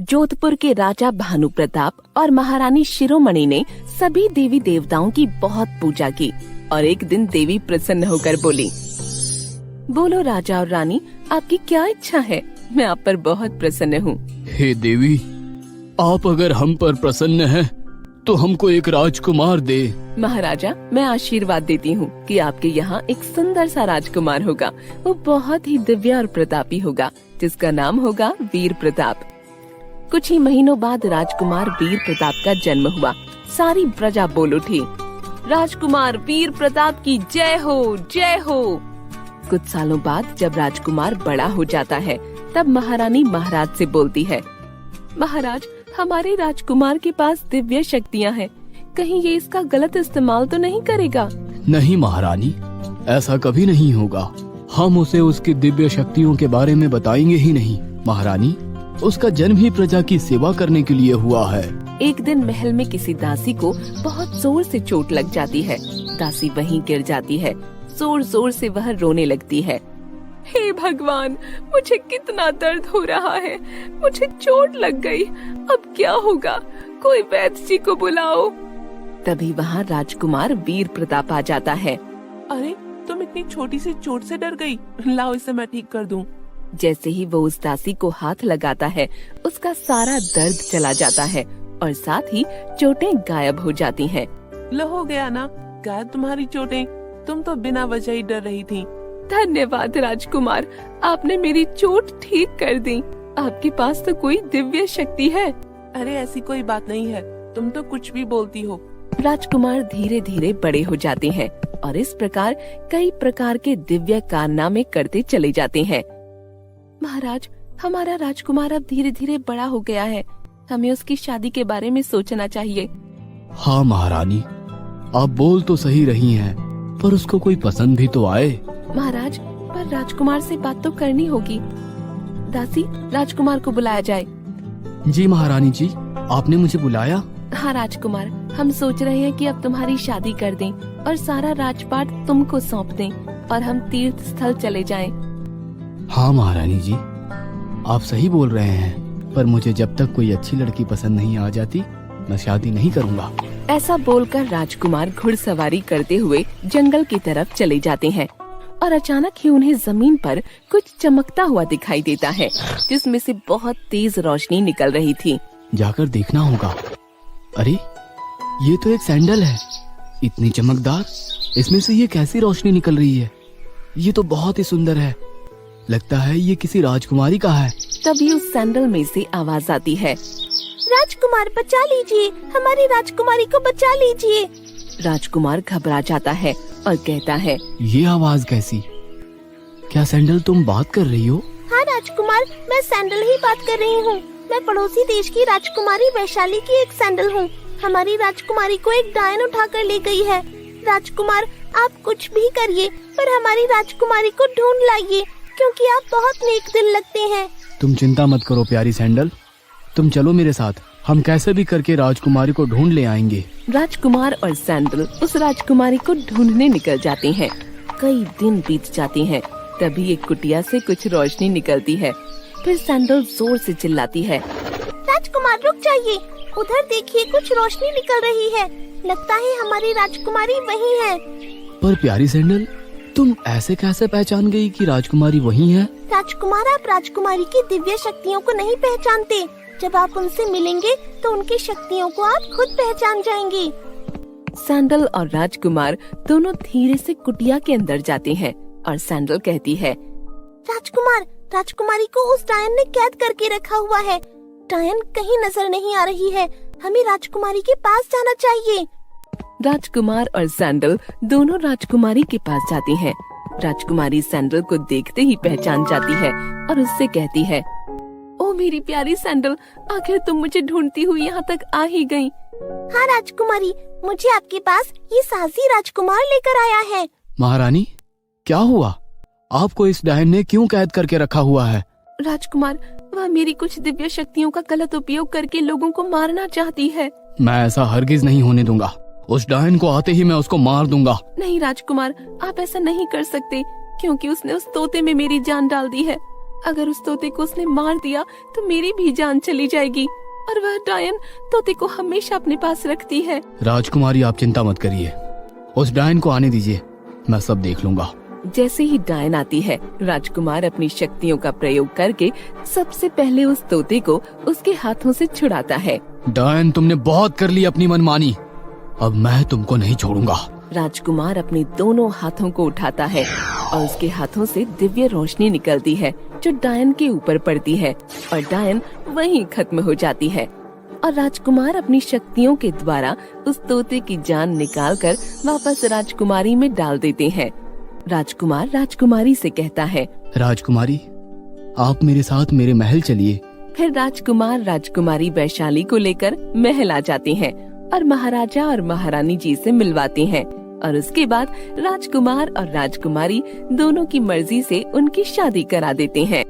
जोधपुर के राजा भानु प्रताप और महारानी शिरोमणि ने सभी देवी देवताओं की बहुत पूजा की और एक दिन देवी प्रसन्न होकर बोली, बोलो राजा और रानी, आपकी क्या इच्छा है? मैं आप पर बहुत प्रसन्न हूँ। हे देवी, आप अगर हम पर प्रसन्न हैं, तो हमको एक राजकुमार दे। महाराजा, मैं आशीर्वाद देती हूँ कि आपके यहाँ एक सुंदर सा राजकुमार होगा। वो बहुत ही दिव्य और प्रतापी होगा, जिसका नाम होगा वीर प्रताप। कुछ ही महीनों बाद राजकुमार वीर प्रताप का जन्म हुआ। सारी प्रजा बोल उठी, राजकुमार वीर प्रताप की जय हो, जय हो। कुछ सालों बाद जब राजकुमार बड़ा हो जाता है, तब महारानी महाराज से बोलती है, महाराज, हमारे राजकुमार के पास दिव्य शक्तियाँ हैं, कहीं ये इसका गलत इस्तेमाल तो नहीं करेगा? नहीं महारानी, ऐसा कभी नहीं होगा। हम उसे उसकी दिव्य शक्तियों के बारे में बताएंगे ही नहीं। महारानी, उसका जन्म ही प्रजा की सेवा करने के लिए हुआ है। एक दिन महल में किसी दासी को बहुत जोर से चोट लग जाती है। दासी वहीं गिर जाती है। जोर जोर से वह रोने लगती है। हे भगवान, मुझे कितना दर्द हो रहा है, मुझे चोट लग गई, अब क्या होगा? कोई वैद्य जी को बुलाओ। तभी वहाँ राजकुमार वीर प्रताप आ जाता है। अरे, तुम इतनी छोटी सी चोट से डर गई, लाओ इसे मैं ठीक कर दूं। जैसे ही वो उस दासी को हाथ लगाता है, उसका सारा दर्द चला जाता है और साथ ही चोटें गायब हो जाती हैं। लो, हो गया ना गायब तुम्हारी चोटें। तुम तो बिना वजह ही डर रही थी। धन्यवाद राजकुमार, आपने मेरी चोट ठीक कर दी। आपके पास तो कोई दिव्य शक्ति है। अरे, ऐसी कोई बात नहीं है, तुम तो कुछ भी बोलती हो। राजकुमार धीरे धीरे बड़े हो जाते हैं और इस प्रकार कई प्रकार के दिव्य कारनामे करते चले जाते हैं। महाराज, हमारा राजकुमार अब धीरे धीरे बड़ा हो गया है, हमें उसकी शादी के बारे में सोचना चाहिए। हाँ महारानी, आप बोल तो सही रही हैं, पर उसको कोई पसंद भी तो आए। महाराज, पर राजकुमार से बात तो करनी होगी। दासी, राजकुमार को बुलाया जाए। जी महारानी जी, आपने मुझे बुलाया? हाँ राजकुमार, हम सोच रहे हैं कि अब तुम्हारी शादी कर दें और सारा राजपाट तुमको सौंप दें और हम तीर्थ स्थल चले जाएं। हाँ महारानी जी, आप सही बोल रहे हैं, पर मुझे जब तक कोई अच्छी लड़की पसंद नहीं आ जाती, मैं शादी नहीं करूँगा। ऐसा बोलकर राजकुमार घुड़सवारी करते हुए जंगल की तरफ चले जाते हैं और अचानक ही उन्हें जमीन पर कुछ चमकता हुआ दिखाई देता है, जिसमें से बहुत तेज रोशनी निकल रही थी। जाकर देखना होगा। अरे, ये तो एक सैंडल है, इतनी चमकदार, इसमें से ये कैसी रोशनी निकल रही है? ये तो बहुत ही सुंदर है, लगता है ये किसी राजकुमारी का है। तभी उस सैंडल में से आवाज आती है, राजकुमार, बचा लीजिए, हमारी राजकुमारी को बचा लीजिए। राजकुमार घबरा जाता है और कहता है, ये आवाज कैसी? क्या सैंडल तुम बात कर रही हो? हाँ राजकुमार, मैं सैंडल ही बात कर रही हूँ। मैं पड़ोसी देश की राजकुमारी वैशाली की एक सैंडल हूँ। हमारी राजकुमारी को एक डायन उठा कर ले गई है। राजकुमार, आप कुछ भी करिए, पर हमारी राजकुमारी को ढूंढ लाइए, क्योंकि आप बहुत नेक दिल लगते हैं। तुम चिंता मत करो प्यारी सैंडल, तुम चलो मेरे साथ, हम कैसे भी करके राजकुमारी को ढूंढ ले आएंगे। राजकुमार और सैंडल उस राजकुमारी को ढूंढने निकल जाते हैं। कई दिन बीत जाते हैं, तभी एक कुटिया से कुछ रोशनी निकलती है। फिर सैंडल जोर से चिल्लाती है, राजकुमार रुक जाइए, उधर देखिए, कुछ रोशनी निकल रही है, लगता है हमारी राजकुमारी वही है। पर प्यारी सैंडल, तुम ऐसे कैसे पहचान गई कि राजकुमारी वही है? राजकुमार, आप राजकुमारी की दिव्य शक्तियों को नहीं पहचानते। जब आप उनसे मिलेंगे तो उनकी शक्तियों को आप खुद पहचान जाएंगे। सैंडल और राजकुमार दोनों धीरे से कुटिया के अंदर जाते हैं और सैंडल कहती है, राजकुमार, राजकुमारी को उस डायन ने कैद करके रखा हुआ है। डायन कहीं नजर नहीं आ रही है, हमें राजकुमारी के पास जाना चाहिए। राजकुमार और सैंडल दोनों राजकुमारी के पास जाते हैं। राजकुमारी सैंडल को देखते ही पहचान जाती है और उससे कहती है, ओ मेरी प्यारी सैंडल, आखिर तुम मुझे ढूंढती हुई यहाँ तक आ ही गई। हाँ राजकुमारी, मुझे आपके पास ये साहसी राजकुमार लेकर आया है। महारानी, क्या हुआ? आपको इस डायन ने क्यों कैद करके रखा हुआ है? राजकुमार, वह मेरी कुछ दिव्य शक्तियों का गलत उपयोग करके लोगों को मारना चाहती है। मैं ऐसा हरगिज नहीं होने दूंगा। उस डायन को आते ही मैं उसको मार दूंगा। नहीं राजकुमार, आप ऐसा नहीं कर सकते, क्योंकि उसने उस तोते में मेरी जान डाल दी है। अगर उस तोते को उसने मार दिया तो मेरी भी जान चली जाएगी। और वह डायन तोते को हमेशा अपने पास रखती है। राजकुमारी आप चिंता मत करिए, उस डायन को आने दीजिए, मैं सब देख लूंगा। जैसे ही डायन आती है, राजकुमार अपनी शक्तियों का प्रयोग करके सबसे पहले उस तोते को उसके हाथों से छुड़ाता है। डायन तुमने बहुत कर ली अपनी मनमानी, अब मैं तुमको नहीं छोड़ूंगा। राजकुमार अपने दोनों हाथों को उठाता है और उसके हाथों से दिव्य रोशनी निकलती है जो डायन के ऊपर पड़ती है और डायन वहीं खत्म हो जाती है। और राजकुमार अपनी शक्तियों के द्वारा उस तोते की जान निकालकर वापस राजकुमारी में डाल देते हैं। राजकुमार राजकुमारी से कहता है, राजकुमारी आप मेरे साथ मेरे महल चलिए। फिर राजकुमार राजकुमारी वैशाली को लेकर महल आ जाते हैं और महाराजा और महारानी जी से मिलवाते हैं। और उसके बाद राजकुमार और राजकुमारी दोनों की मर्जी से उनकी शादी करा देते हैं।